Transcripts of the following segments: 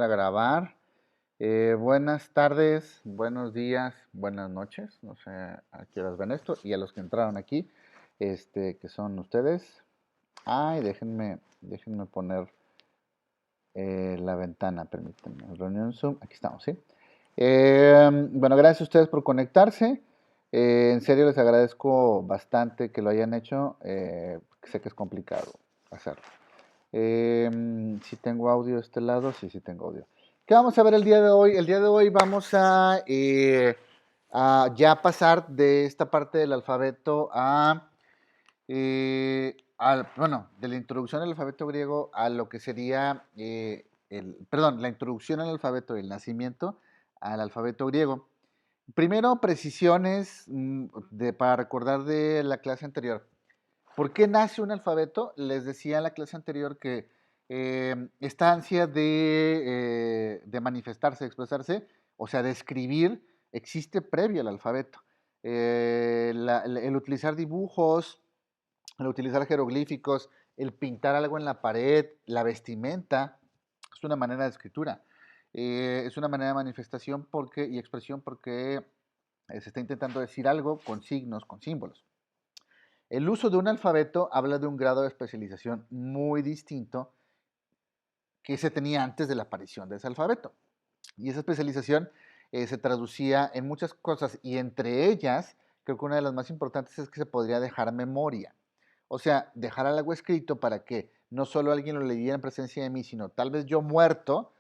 A grabar. Buenas tardes, buenos días, buenas noches. No sé a qué horas ven esto. Y a los que entraron aquí, que son ustedes. Ay, déjenme poner la ventana, permítanme. Reunión Zoom, aquí estamos, ¿sí? Bueno, gracias a ustedes por conectarse. En serio les agradezco bastante que lo hayan hecho. Sé que es complicado hacerlo. Si tengo audio de este lado, sí, sí tengo audio. ¿Qué vamos a ver el día de hoy? El día de hoy vamos a ya pasar de esta parte del alfabeto bueno, de la introducción al alfabeto griego a lo que sería, perdón, la introducción al alfabeto del nacimiento al alfabeto griego. Primero, precisiones para recordar de la clase anterior. ¿Por qué nace un alfabeto? Les decía en la clase anterior que esta ansia de manifestarse, de expresarse, o sea, de escribir, existe previo al alfabeto. El utilizar dibujos, el utilizar jeroglíficos, el pintar algo en la pared, la vestimenta, es una manera de escritura. Es una manera de manifestación y expresión porque se está intentando decir algo con signos, con símbolos. El uso de un alfabeto habla de un grado de especialización muy distinto que se tenía antes de la aparición de ese alfabeto. Y esa especialización se traducía en muchas cosas y entre ellas, creo que una de las más importantes es que se podría dejar memoria. O sea, dejar algo escrito para que no solo alguien lo leyera en presencia de mí, sino tal vez yo muerto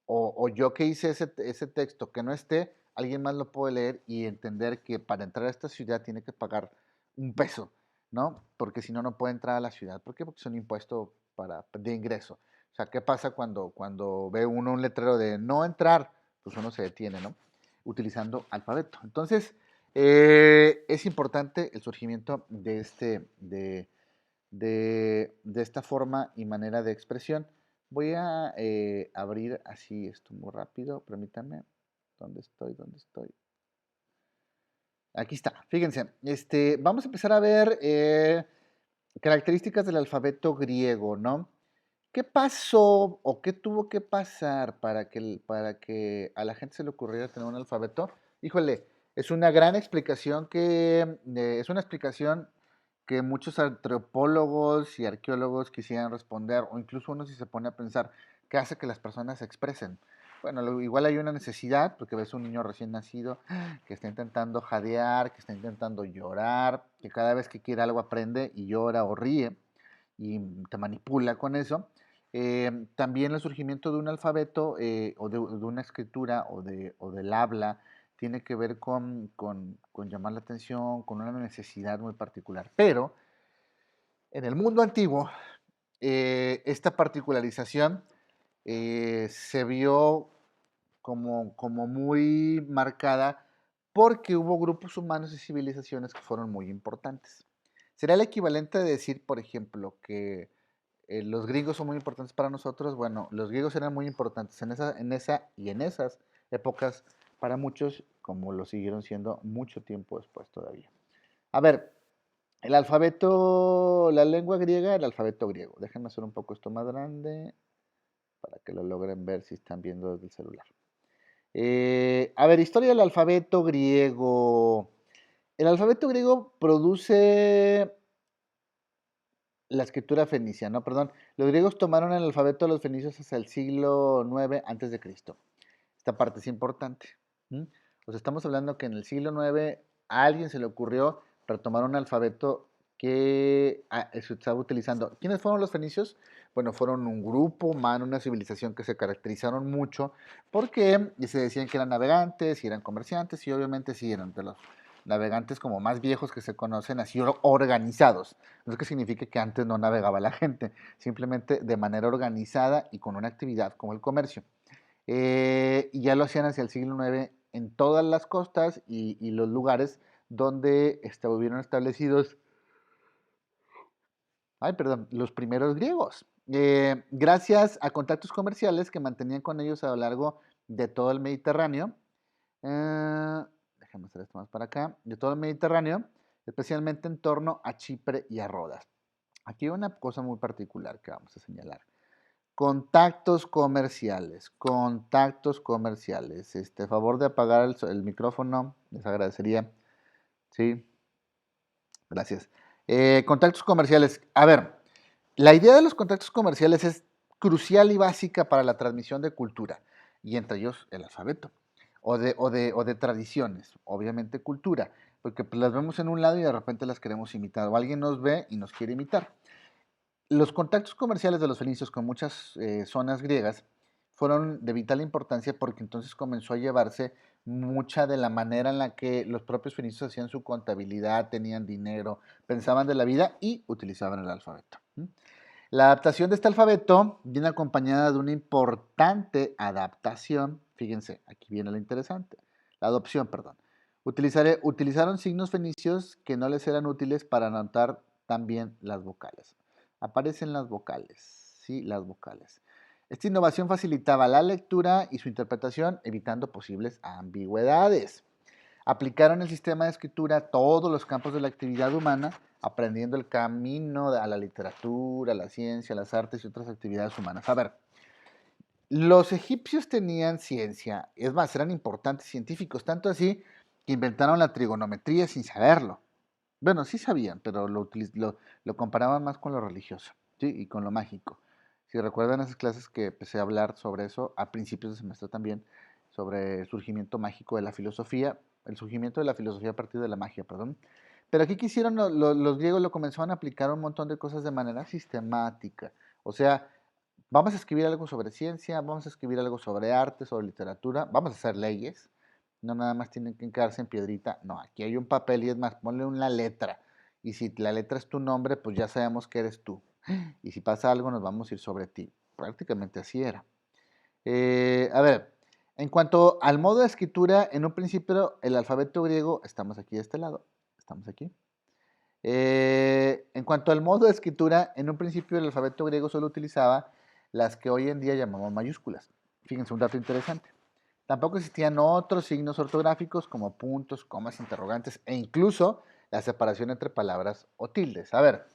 o yo que hice ese texto que no esté, alguien más lo puede leer y entender que para entrar a esta ciudad tiene que pagar un peso, ¿no? Porque si no, no puede entrar a la ciudad. ¿Por qué? Porque es un impuesto de ingreso. O sea, ¿qué pasa cuando ve uno un letrero de no entrar? Pues uno se detiene, ¿no? Utilizando alfabeto. Entonces, es importante el surgimiento de esta forma y manera de expresión. Voy a abrir así esto muy rápido, permítanme. ¿Dónde estoy? ¿Dónde estoy? Aquí está, fíjense. Vamos a empezar a ver características del alfabeto griego, ¿no? ¿Qué pasó o qué tuvo que pasar para que a la gente se le ocurriera tener un alfabeto? Híjole, es una gran explicación es una explicación que muchos antropólogos y arqueólogos quisieran responder, o incluso uno si se pone a pensar, ¿qué hace que las personas se expresen? Bueno, igual hay una necesidad, porque ves un niño recién nacido que está intentando jadear, que está intentando llorar, que cada vez que quiere algo aprende y llora o ríe y te manipula con eso. También el surgimiento de un alfabeto o de una escritura o del habla tiene que ver con llamar la atención, con una necesidad muy particular. Pero en el mundo antiguo, esta particularización se vio como muy marcada porque hubo grupos humanos y civilizaciones que fueron muy importantes. Sería el equivalente de decir, por ejemplo, que los griegos son muy importantes para nosotros. Bueno, los griegos eran muy importantes en esas épocas para muchos, como lo siguieron siendo mucho tiempo después todavía. A ver, el alfabeto, la lengua griega, el alfabeto griego. Déjenme hacer un poco esto más grande para que lo logren ver si están viendo desde el celular. A ver, historia del alfabeto griego. El alfabeto griego produce la escritura fenicia, no, perdón. Los griegos tomaron el alfabeto de los fenicios hasta el siglo IX antes de Cristo. Esta parte es importante. O sea, estamos hablando que en el siglo IX a alguien se le ocurrió retomar un alfabeto que se estaba utilizando. ¿Quiénes fueron los fenicios? Bueno, fueron un grupo humano, una civilización que se caracterizaron mucho porque se decían que eran navegantes y eran comerciantes y obviamente sí eran de los navegantes como más viejos que se conocen, así organizados. No es que signifique que antes no navegaba la gente, simplemente de manera organizada y con una actividad como el comercio. Y ya lo hacían hacia el siglo IX en todas las costas y los lugares donde estuvieron establecidos, los primeros griegos. Gracias a contactos comerciales que mantenían con ellos a lo largo de todo el Mediterráneo. Déjame hacer esto más para acá. De todo el Mediterráneo, especialmente en torno a Chipre y a Rodas. Aquí hay una cosa muy particular que vamos a señalar. Contactos comerciales, contactos comerciales. A favor de apagar el micrófono, les agradecería. Sí, gracias. Contactos comerciales. A ver, la idea de los contactos comerciales es crucial y básica para la transmisión de cultura, y entre ellos el alfabeto, o de tradiciones, obviamente cultura, porque pues, las vemos en un lado y de repente las queremos imitar, o alguien nos ve y nos quiere imitar. Los contactos comerciales de los fenicios con muchas zonas griegas fueron de vital importancia porque entonces comenzó a llevarse mucha de la manera en la que los propios fenicios hacían su contabilidad, tenían dinero, pensaban de la vida y utilizaban el alfabeto. La adaptación de este alfabeto viene acompañada de una importante adaptación. Fíjense, aquí viene lo interesante. La adopción, perdón. Utilizaron signos fenicios que no les eran útiles para anotar también las vocales. Aparecen las vocales, sí, las vocales. Esta innovación facilitaba la lectura y su interpretación, evitando posibles ambigüedades. Aplicaron el sistema de escritura a todos los campos de la actividad humana, aprendiendo el camino a la literatura, a la ciencia, a las artes y otras actividades humanas. A ver, los egipcios tenían ciencia, es más, eran importantes científicos, tanto así que inventaron la trigonometría sin saberlo. Bueno, sí sabían, pero lo comparaban más con lo religioso, ¿sí? Y con lo mágico. Si recuerdan esas clases que empecé a hablar sobre eso a principios de semestre también, sobre el surgimiento mágico de la filosofía, el surgimiento de la filosofía a partir de la magia, perdón. Pero aquí quisieron, los griegos lo comenzaron a aplicar un montón de cosas de manera sistemática. O sea, vamos a escribir algo sobre ciencia, vamos a escribir algo sobre arte, sobre literatura, vamos a hacer leyes. No nada más tienen que quedarse en piedrita. No, aquí hay un papel y es más, ponle una letra. Y si la letra es tu nombre, pues ya sabemos que eres tú. Y si pasa algo, nos vamos a ir sobre ti. Prácticamente así era. A ver, en cuanto al modo de escritura, en un principio el alfabeto griego, estamos aquí de este lado, estamos aquí. En cuanto al modo de escritura, en un principio el alfabeto griego solo utilizaba las que hoy en día llamamos mayúsculas. Fíjense un dato interesante. Tampoco existían otros signos ortográficos como puntos, comas, interrogantes e incluso la separación entre palabras o tildes. A ver,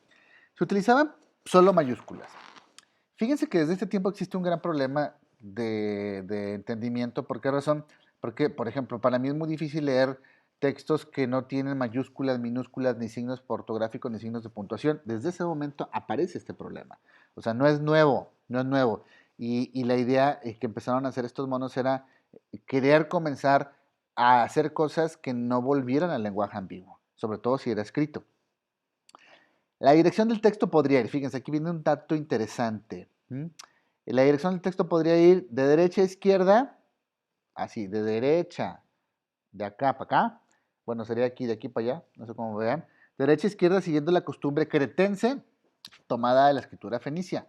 se utilizaban solo mayúsculas. Fíjense que desde este tiempo existe un gran problema de entendimiento. ¿Por qué razón? Porque, por ejemplo, para mí es muy difícil leer textos que no tienen mayúsculas, minúsculas, ni signos ortográficos, ni signos de puntuación. Desde ese momento aparece este problema. O sea, no es nuevo, no es nuevo. Y la idea que empezaron a hacer estos monos era querer comenzar a hacer cosas que no volvieran al lenguaje ambiguo, sobre todo si era escrito. La dirección del texto podría ir, fíjense, aquí viene un dato interesante. La dirección del texto podría ir de derecha a izquierda, así, de derecha, de acá para acá. Bueno, sería aquí, de aquí para allá, no sé cómo vean. Derecha a izquierda siguiendo la costumbre cretense, tomada de la escritura fenicia.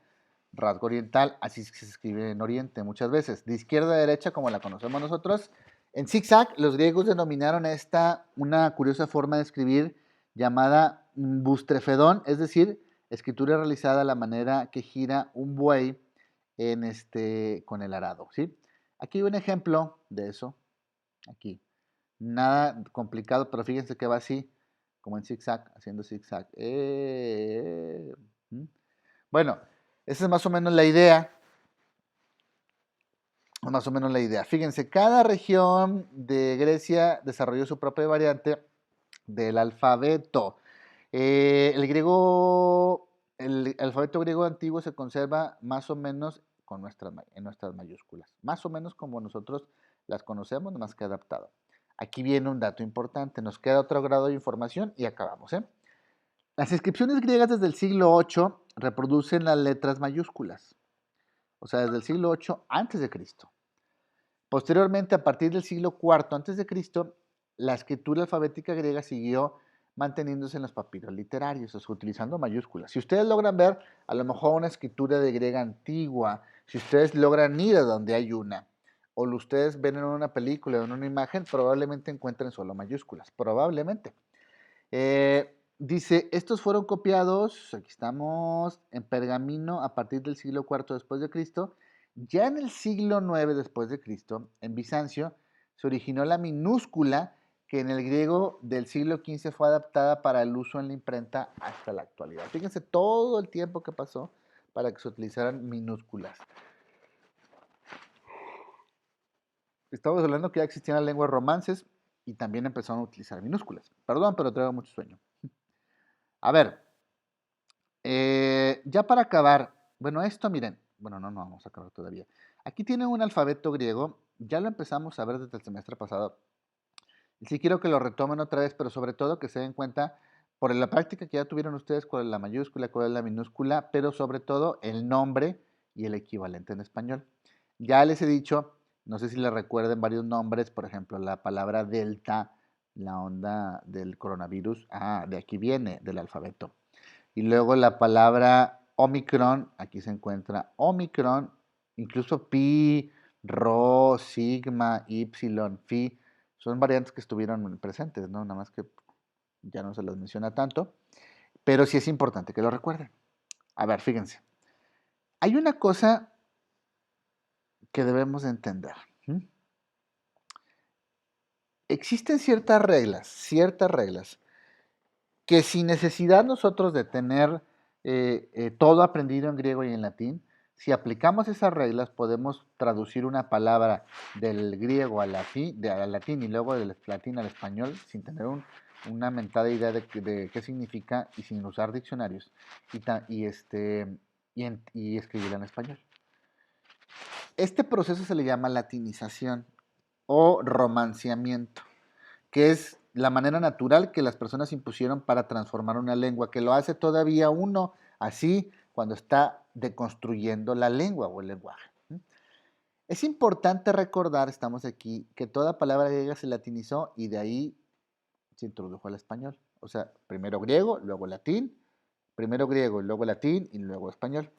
Rasgo oriental, así se escribe en Oriente muchas veces. De izquierda a derecha, como la conocemos nosotros. En zigzag, los griegos denominaron esta una curiosa forma de escribir llamada bustrefedón, es decir, escritura realizada a la manera que gira un buey con el arado, ¿sí? Aquí hay un ejemplo de eso, aquí. Nada complicado, pero fíjense que va así, como en zigzag, haciendo zigzag. Bueno, esa es más o menos la idea. Más o menos la idea. Fíjense, cada región de Grecia desarrolló su propia variante del alfabeto. El alfabeto griego antiguo se conserva más o menos en nuestras mayúsculas, más o menos como nosotros las conocemos, más que adaptado. Aquí viene un dato importante, nos queda otro grado de información y acabamos. Las inscripciones griegas desde el siglo VIII reproducen las letras mayúsculas, o sea, desde el siglo VIII antes de Cristo. Posteriormente, a partir del siglo IV antes de Cristo, la escritura alfabética griega siguió manteniéndose en los papiros literarios, o sea, utilizando mayúsculas. Si ustedes logran ver a lo mejor una escritura de griega antigua, si ustedes logran ir a donde hay una, o ustedes ven en una película o en una imagen, probablemente encuentren solo mayúsculas, probablemente. Dice, estos fueron copiados, aquí estamos, en pergamino a partir del siglo IV después de Cristo. Ya en el siglo IX después de Cristo, en Bizancio, se originó la minúscula que en el griego del siglo XV fue adaptada para el uso en la imprenta hasta la actualidad. Fíjense todo el tiempo que pasó para que se utilizaran minúsculas. Estamos hablando que ya existían las lenguas romances y también empezaron a utilizar minúsculas. Perdón, pero traigo mucho sueño. A ver, ya para acabar, bueno, esto miren, bueno, no vamos a acabar todavía. Aquí tienen un alfabeto griego, ya lo empezamos a ver desde el semestre pasado. Y sí quiero que lo retomen otra vez, pero sobre todo que se den cuenta por la práctica que ya tuvieron ustedes cuál es la mayúscula, cuál es la minúscula, pero sobre todo el nombre y el equivalente en español. Ya les he dicho, no sé si les recuerden varios nombres, por ejemplo, la palabra delta, la onda del coronavirus, de aquí viene, del alfabeto. Y luego la palabra Omicron, aquí se encuentra Omicron, incluso pi, rho, sigma, ipsilon, phi, son variantes que estuvieron presentes, ¿no? Nada más que ya no se las menciona tanto, pero sí es importante que lo recuerden. A ver, fíjense. Hay una cosa que debemos de entender. Existen ciertas reglas, que sin necesidad nosotros de tener todo aprendido en griego y en latín, si aplicamos esas reglas podemos traducir una palabra del griego al latín y luego del latín al español sin tener una mentada idea de qué significa y sin usar diccionarios y escribirla en español. Este proceso se le llama latinización o romanciamiento, que es la manera natural que las personas impusieron para transformar una lengua, que lo hace todavía uno así cuando está deconstruyendo la lengua o el lenguaje. Es importante recordar, estamos aquí, que toda palabra griega se latinizó y de ahí se introdujo al español. O sea, primero griego, luego latín, primero griego, luego latín y luego español.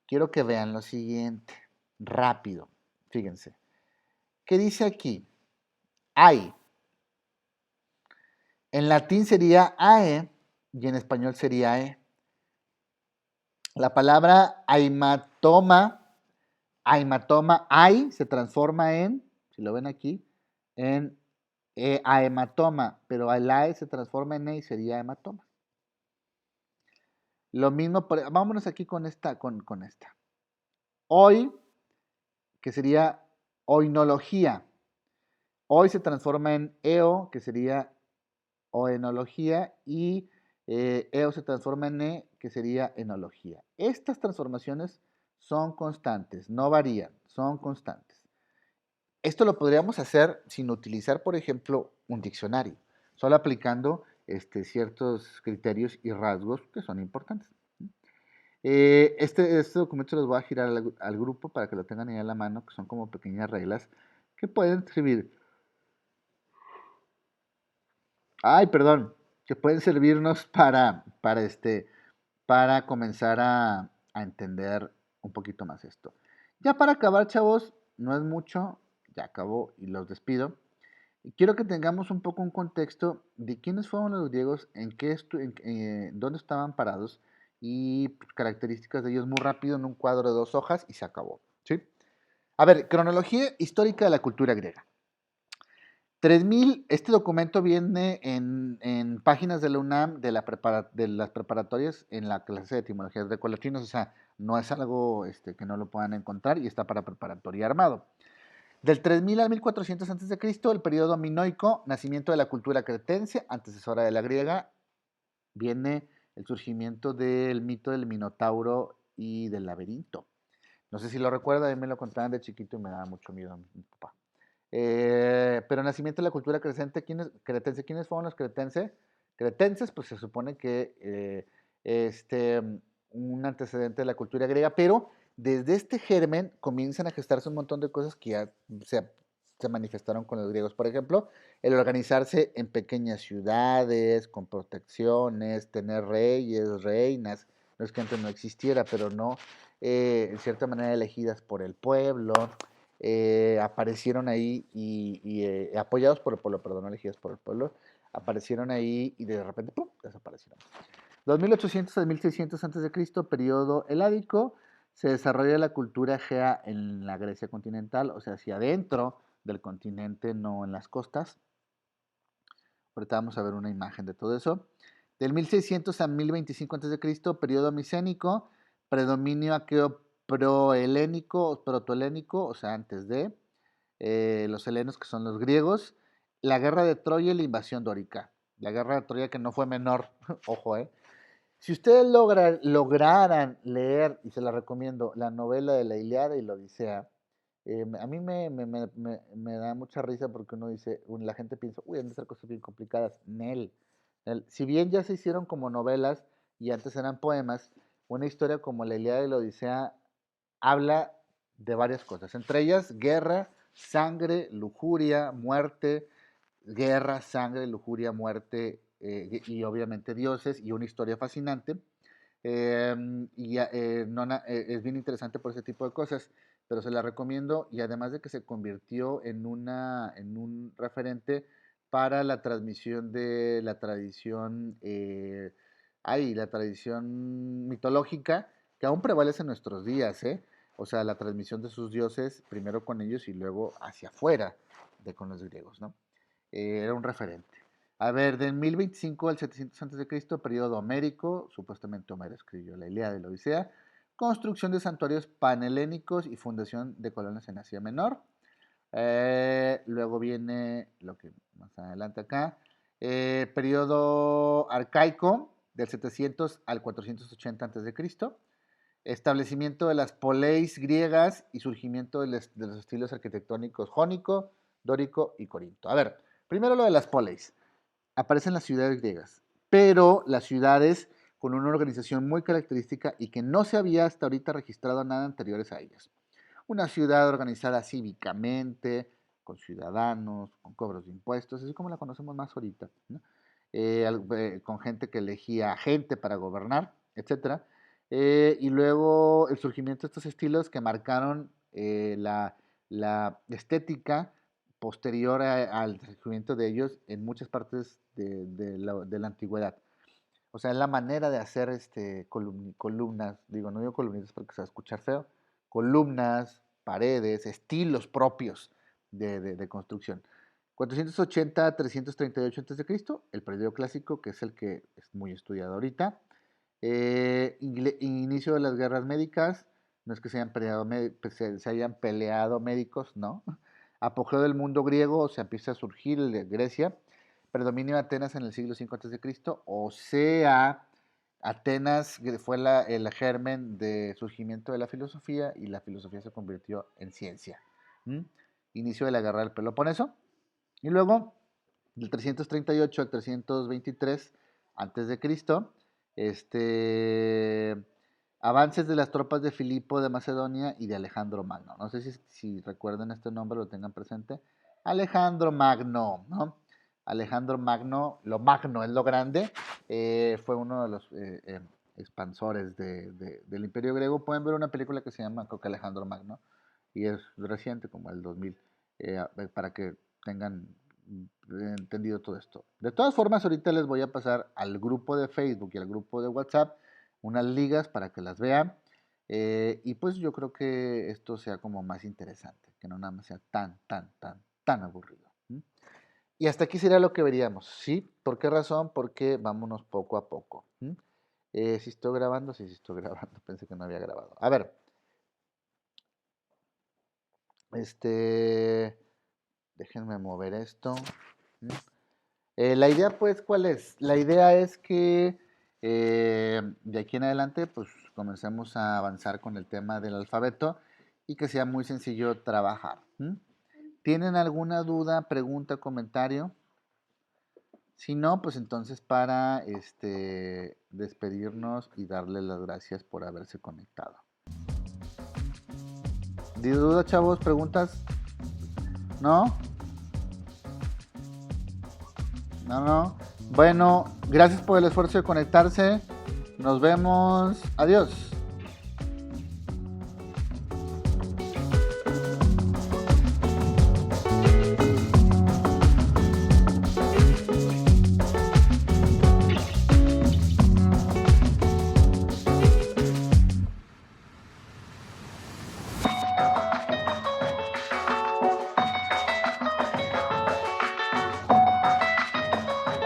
Quiero que vean lo siguiente, rápido, fíjense. ¿Qué dice aquí? Hay. En latín sería ae y en español sería e. La palabra aimatoma, ai, se transforma en, si lo ven aquí, en aematoma, pero el ae se transforma en e y sería hematoma. Lo mismo, vámonos aquí con esta. Hoy, que sería oinología. Hoy se transforma en eo, que sería oenología, y eo se transforma en e, que sería enología. Estas transformaciones son constantes, no varían, son constantes. Esto lo podríamos hacer sin utilizar, por ejemplo, un diccionario, solo aplicando ciertos criterios y rasgos que son importantes. Este documento se los voy a girar al grupo para que lo tengan ahí a la mano, que son como pequeñas reglas que pueden servir. Ay, perdón, que pueden servirnos para comenzar a entender un poquito más esto. Ya para acabar, chavos, no es mucho, ya acabó y los despido. Y quiero que tengamos un poco un contexto de quiénes fueron los griegos, dónde estaban parados y características de ellos muy rápido en un cuadro de 2 hojas y se acabó. ¿Sí? A ver, cronología histórica de la cultura griega. 3000, este documento viene en páginas de la UNAM de las preparatorias en la clase de etimologías grecolatinas, o sea, no es algo que no lo puedan encontrar y está para preparatoria armado. Del 3000 al 1400 a.C., el periodo minoico, nacimiento de la cultura cretense, antecesora de la griega, viene el surgimiento del mito del Minotauro y del laberinto. No sé si lo recuerda, a mí me lo contaban de chiquito y me daba mucho miedo a mi papá. Pero nacimiento de la cultura cretense, ¿quiénes fueron los cretenses? Cretenses, pues se supone que un antecedente de la cultura griega, pero desde este germen comienzan a gestarse un montón de cosas que ya se manifestaron con los griegos. Por ejemplo, el organizarse en pequeñas ciudades, con protecciones, tener reyes, reinas, no es que antes no existiera, pero no, en cierta manera elegidas por el pueblo, aparecieron ahí y apoyados por el pueblo, perdón, no elegidos por el pueblo, aparecieron ahí y de repente, ¡pum!, desaparecieron. 2800 a 1600 a.C., periodo heládico, se desarrolla la cultura egea en la Grecia continental, o sea, hacia adentro del continente, no en las costas. Ahorita vamos a ver una imagen de todo eso. Del 1600 a 1025 a.C., periodo micénico, predominio aqueo prohelénico, protohelénico, o sea, antes de los helenos, que son los griegos, la guerra de Troya y la invasión dórica. La guerra de Troya, que no fue menor, ojo, Si ustedes lograran leer, y se la recomiendo, la novela de la Ilíada y la Odisea, a mí me da mucha risa porque uno dice, la gente piensa, uy, han de ser cosas bien complicadas. Nel. Si bien ya se hicieron como novelas y antes eran poemas, una historia como la Ilíada y la Odisea habla de varias cosas, entre ellas guerra, sangre, lujuria, muerte, guerra, sangre, lujuria, muerte y obviamente dioses y una historia fascinante. Es bien interesante por ese tipo de cosas, pero se la recomiendo y además de que se convirtió en un referente para la transmisión de la tradición, la tradición mitológica que aún prevalece en nuestros días, ¿eh? O sea, la transmisión de sus dioses, primero con ellos y luego hacia afuera con los griegos, ¿no? Era un referente. A ver, del 1025 al 700 a.C., periodo homérico, supuestamente Homero escribió la Ilíada y la Odisea, construcción de santuarios panhelénicos y fundación de colonias en Asia Menor. Luego viene lo que más adelante acá, periodo arcaico, del 700 al 480 a.C., establecimiento de las poleis griegas y surgimiento de los estilos arquitectónicos jónico, dórico y corinto. A ver, primero lo de las poleis. Aparecen las ciudades griegas, pero las ciudades con una organización muy característica y que no se había hasta ahorita registrado nada anteriores a ellas. Una ciudad organizada cívicamente, con ciudadanos, con cobros de impuestos, así como la conocemos más ahorita, ¿no? Con gente que elegía gente para gobernar, etc. Y luego el surgimiento de estos estilos que marcaron la estética posterior al surgimiento de ellos en muchas partes de la antigüedad. O sea, es la manera de hacer columnas, digo, no digo columnitas porque se va a escuchar feo, columnas, paredes, estilos propios de construcción. 480 a 338 a.C., el periodo clásico, que es el que es muy estudiado ahorita. Inicio de las guerras médicas, no es que se hayan peleado médicos, no. Apogeo del mundo griego, o sea, empieza a surgir Grecia. Predominio de Atenas en el siglo V a.C., o sea, Atenas fue el germen de surgimiento de la filosofía y la filosofía se convirtió en ciencia. Inicio de la guerra del Peloponeso. Y luego, del 338 al 323 a.C., avances de las tropas de Filipo de Macedonia y de Alejandro Magno. No sé si recuerdan este nombre, lo tengan presente. Alejandro Magno, ¿no? Alejandro Magno, lo magno es lo grande, fue uno de los expansores del Imperio Griego. Pueden ver una película que se llama, creo que Alejandro Magno, y es reciente, como el 2000, para que tengan entendido todo esto. De todas formas, ahorita les voy a pasar al grupo de Facebook y al grupo de WhatsApp unas ligas para que las vean. Y pues yo creo que esto sea como más interesante, que no nada más sea tan aburrido. Y hasta aquí sería lo que veríamos, ¿sí? ¿Por qué razón? Porque vámonos poco a poco. Si estoy grabando, sí estoy grabando. Pensé que no había grabado. A ver. Déjenme mover esto. La idea, pues, ¿cuál es? La idea es que de aquí en adelante, pues, comencemos a avanzar con el tema del alfabeto y que sea muy sencillo trabajar. ¿Tienen alguna duda, pregunta, comentario? Si no, pues entonces para despedirnos y darle las gracias por haberse conectado. ¿Dudas, chavos? ¿Preguntas? ¿No? No. Bueno, gracias por el esfuerzo de conectarse. Nos vemos. Adiós.